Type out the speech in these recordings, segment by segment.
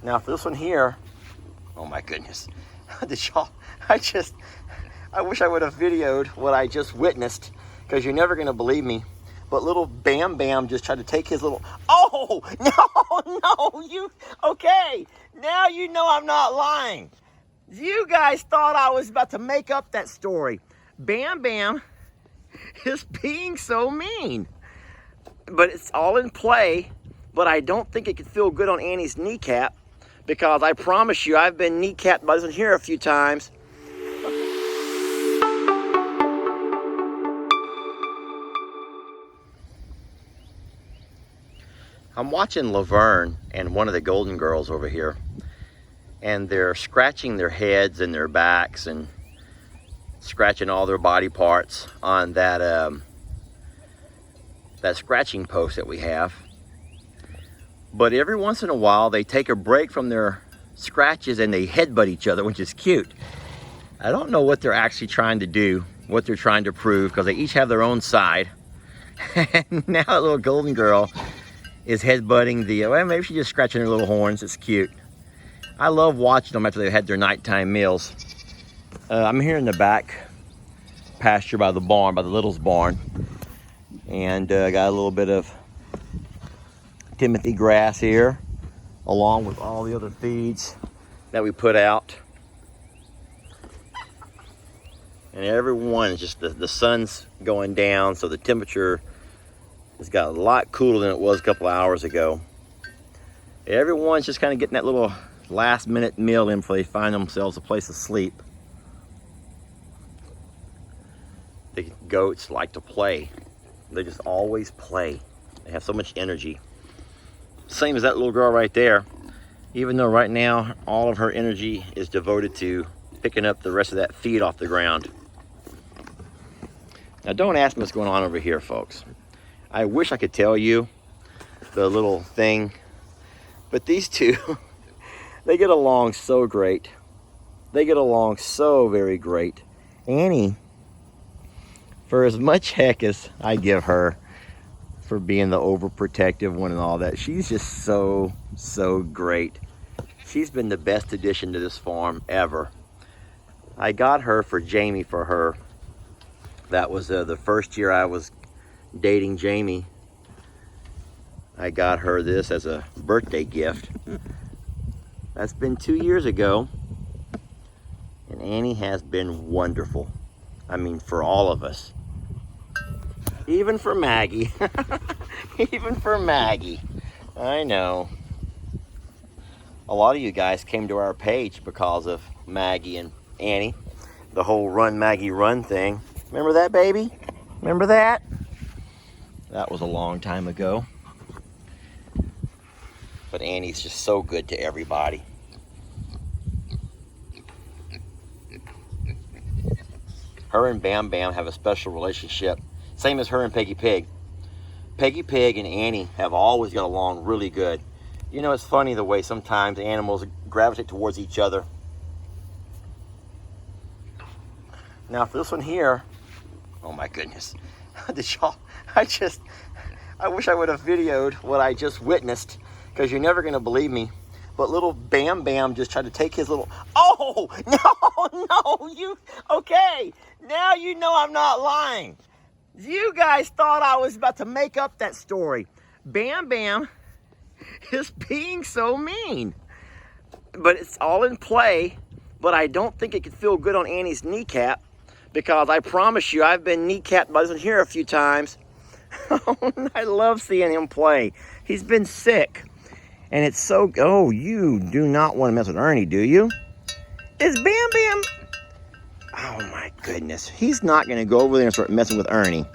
Now for this one here, oh my goodness. I wish I would have videoed what I just witnessed, because you're never gonna believe me. But little Bam Bam just tried to take his little, oh, no, okay. Now you know I'm not lying. You guys thought I was about to make up that story. Bam Bam is being so mean. But it's all in play, but I don't think it could feel good on Annie's kneecap, because I promise you, I've been kneecapped by this one here a few times. I'm watching Laverne and one of the golden girls over here, and they're scratching their heads and their backs and scratching all their body parts on that scratching post that we have. But every once in a while they take a break from their scratches and they headbutt each other, which is cute. I don't know what they're actually trying to do, what they're trying to prove, because they each have their own side. And now a little golden girl is headbutting the, well, maybe she's just scratching her little horns. It's cute. I love watching them after they've had their nighttime meals. I'm here in the back pasture by the barn, by the Littles barn, and got a little bit of Timothy grass here, along with all the other feeds that we put out. And everyone is just, the sun's going down, so the temperature has got a lot cooler than it was a couple of hours ago. Everyone's just kind of getting that little last minute meal in before they find themselves a place to sleep. The goats like to play. They just always play. They have so much energy. Same as that little girl right there. Even though right now all of her energy is devoted to picking up the rest of that feed off the ground. Now don't ask me what's going on over here, folks. I wish I could tell you the little thing, but these two, they get along so great. They get along so very great. Annie, for as much heck as I give her for being the overprotective one and all that, she's just so great. She's been the best addition to this farm ever. I got her for Jamie for her. That was the first year I was dating Jamie. I got her this as a birthday gift. That's been 2 years ago. And Annie has been wonderful. I mean, for all of us. Even for Maggie. Even for Maggie. I know. A lot of you guys came to our page because of Maggie and Annie. The whole Run Maggie Run thing. Remember that, baby? Remember that? That was a long time ago. But Annie's just so good to everybody. Her and Bam Bam have a special relationship. Same as her and Peggy Pig. Peggy Pig and Annie have always got along really good. You know, it's funny the way sometimes animals gravitate towards each other. Now for this one here, oh my goodness. I wish I would have videoed what I just witnessed, because you're never gonna believe me. But little Bam Bam just tried to take his little, oh, no, okay. Now you know I'm not lying. You guys thought I was about to make up that story. Bam Bam is being so mean. But it's all in play, but I don't think it could feel good on Annie's kneecap, because I promise you, I've been kneecapped by this one here a few times. I love seeing him play. He's been sick. And it's so, oh, you do not want to mess with Ernie, do you? Is Bam Bam, oh my goodness. He's not going to go over there and start messing with Ernie.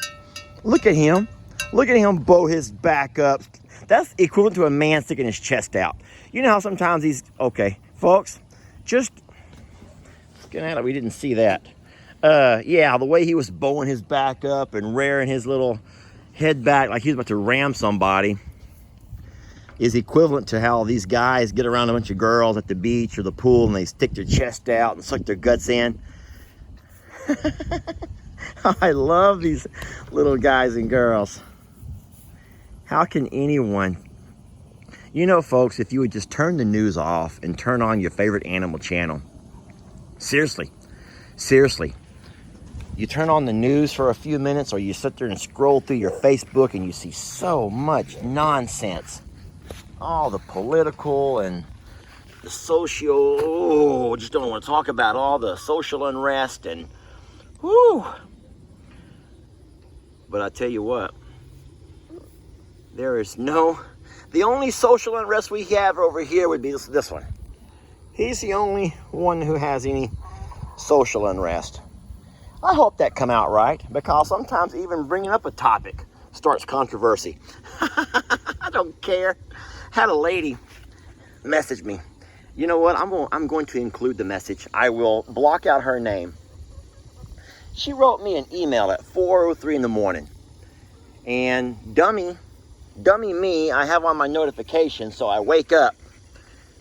Look at him. Look at him bow his back up. That's equivalent to a man sticking his chest out. You know how sometimes he's, okay, folks, just, get out of it, we didn't see that. Yeah, the way he was bowing his back up and rearing his little head back like he was about to ram somebody is equivalent to how these guys get around a bunch of girls at the beach or the pool and they stick their chest out and suck their guts in. I love these little guys and girls. How can anyone You know, folks, if you would just turn the news off and turn on your favorite animal channel, seriously, you turn on the news for a few minutes, or you sit there and scroll through your Facebook and you see so much nonsense. All the political and the social, just don't want to talk about all the social unrest and whoo. But I tell you what, the only social unrest we have over here would be this one. He's the only one who has any social unrest. I hope that come out right, because sometimes even bringing up a topic starts controversy. I don't care. Had a lady message me. You know what? I'm going to include the message. I will block out her name. She wrote me an email at 4:03 in the morning. And dummy me, I have on my notifications, so I wake up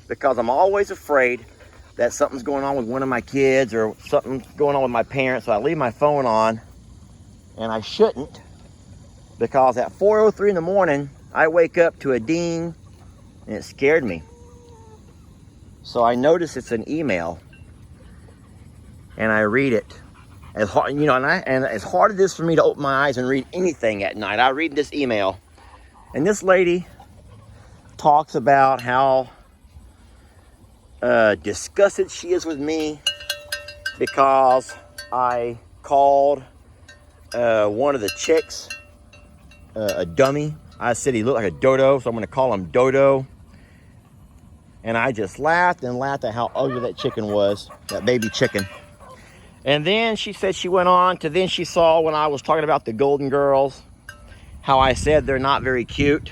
because I'm always afraid that something's going on with one of my kids or something's going on with my parents. So I leave my phone on, and I shouldn't, because at 4:03 in the morning, I wake up to a ding, and it scared me. So I notice it's an email, and I read it. As hard, you know, and as hard as it is for me to open my eyes and read anything at night, I read this email, and this lady talks about how disgusted she is with me because I called one of the chicks a dummy. I said he looked like a dodo, so I'm going to call him Dodo. And I just laughed and laughed at how ugly that chicken was, that baby chicken. And then she said she went on to, then she saw when I was talking about the Golden Girls, how I said they're not very cute.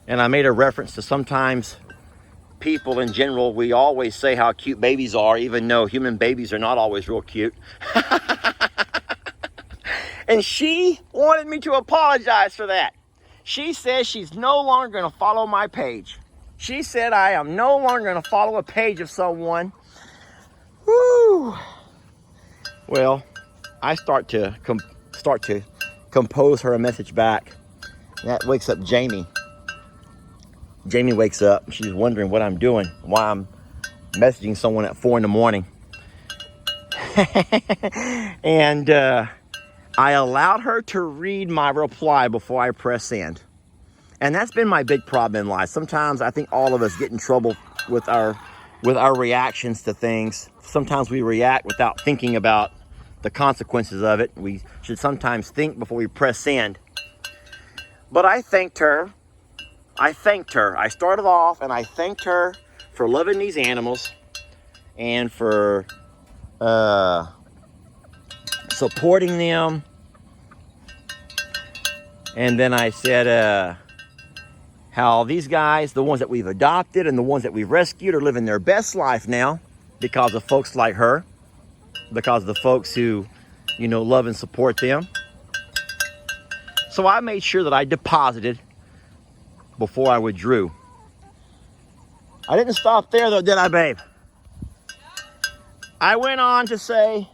And I made a reference to sometimes people in general, we always say how cute babies are, even though human babies are not always real cute. And she wanted me to apologize for that. She says she's no longer going to follow my page. She said I am no longer going to follow a page of someone. Woo. Well, I start to compose her a message back. That wakes up Jamie. Jamie wakes up. She's wondering what I'm doing, why I'm messaging someone at 4 in the morning. And I allowed her to read my reply before I press send. And that's been my big problem in life. Sometimes I think all of us get in trouble with our reactions to things. Sometimes we react without thinking about the consequences of it. We should sometimes think before we press send. But I thanked her. I started off and I thanked her for loving these animals and for supporting them. And then I said how these guys, the ones that we've adopted and the ones that we've rescued, are living their best life now because of folks like her, because of the folks who, you know, love and support them. So I made sure that I deposited before I withdrew. I didn't stop there though, did I, babe? I went on to say,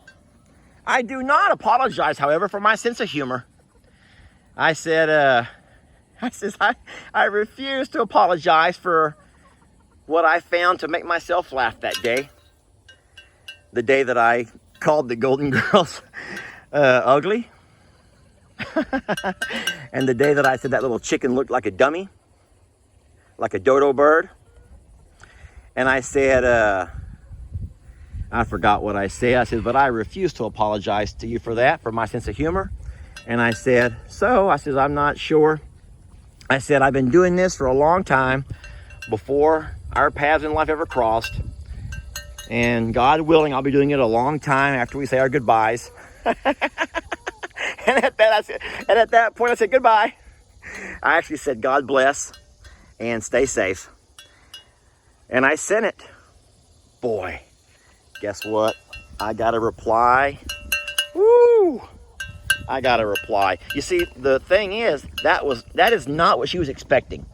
I do not apologize, however, for my sense of humor. I said, I refuse to apologize for what I found to make myself laugh that day. The day that I called the Golden Girls ugly. And the day that I said that little chicken looked like a dummy, like a dodo bird. And I said, I forgot what I said. I said, but I refuse to apologize to you for that, for my sense of humor. And I said, I'm not sure. I said, I've been doing this for a long time before our paths in life ever crossed. And God willing, I'll be doing it a long time after we say our goodbyes. And at that point, I said goodbye. I actually said, God bless and stay safe. And I sent it. Boy, guess what? I got a reply. Woo! I got a reply. You see, the thing is, that is not what she was expecting.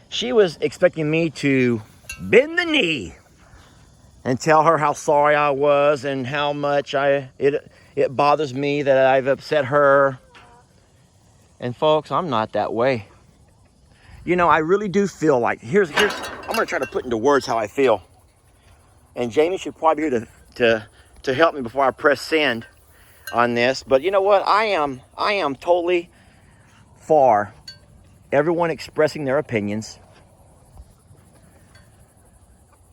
She was expecting me to bend the knee and tell her how sorry I was and how much it bothers me that I've upset her. And folks, I'm not that way. You know, I really do feel like, I'm going to try to put into words how I feel. And Jamie should probably be here to help me before I press send on this. But you know what? I am totally for everyone expressing their opinions.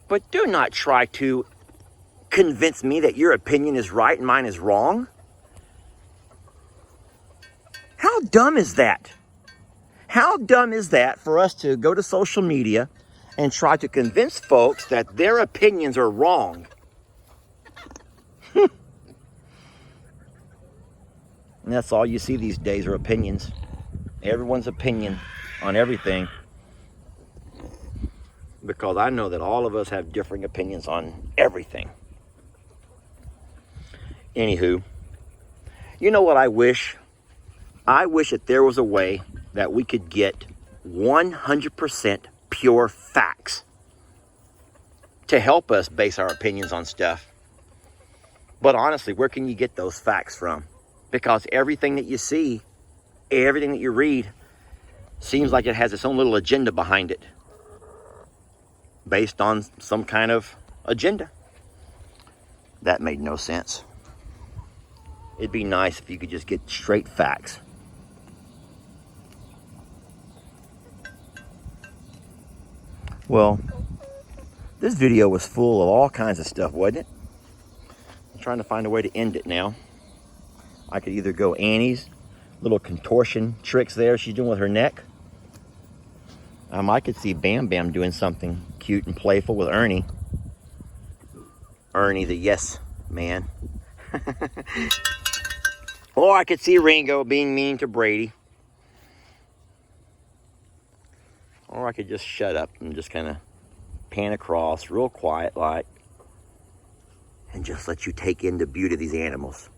But do not try to convince me that your opinion is right and mine is wrong. How dumb is that? How dumb is that for us to go to social media and try to convince folks that their opinions are wrong? And that's all you see these days are opinions. Everyone's opinion on everything. Because I know that all of us have differing opinions on everything. Anywho, you know what I wish? I wish that there was a way that we could get 100% pure facts to help us base our opinions on stuff. But honestly, where can you get those facts from? Because everything that you see, everything that you read, seems like it has its own little agenda behind it. Based on some kind of agenda. That made no sense. It'd be nice if you could just get straight facts. Well, this video was full of all kinds of stuff, wasn't it? I'm trying to find a way to end it now. I could either go Annie's little contortion tricks there she's doing with her neck. I could see Bam Bam doing something cute and playful with Ernie. Ernie the yes man. Or I could see Ringo being mean to Brady. Or I could just shut up and just kind of pan across real quiet like and just let you take in the beauty of these animals.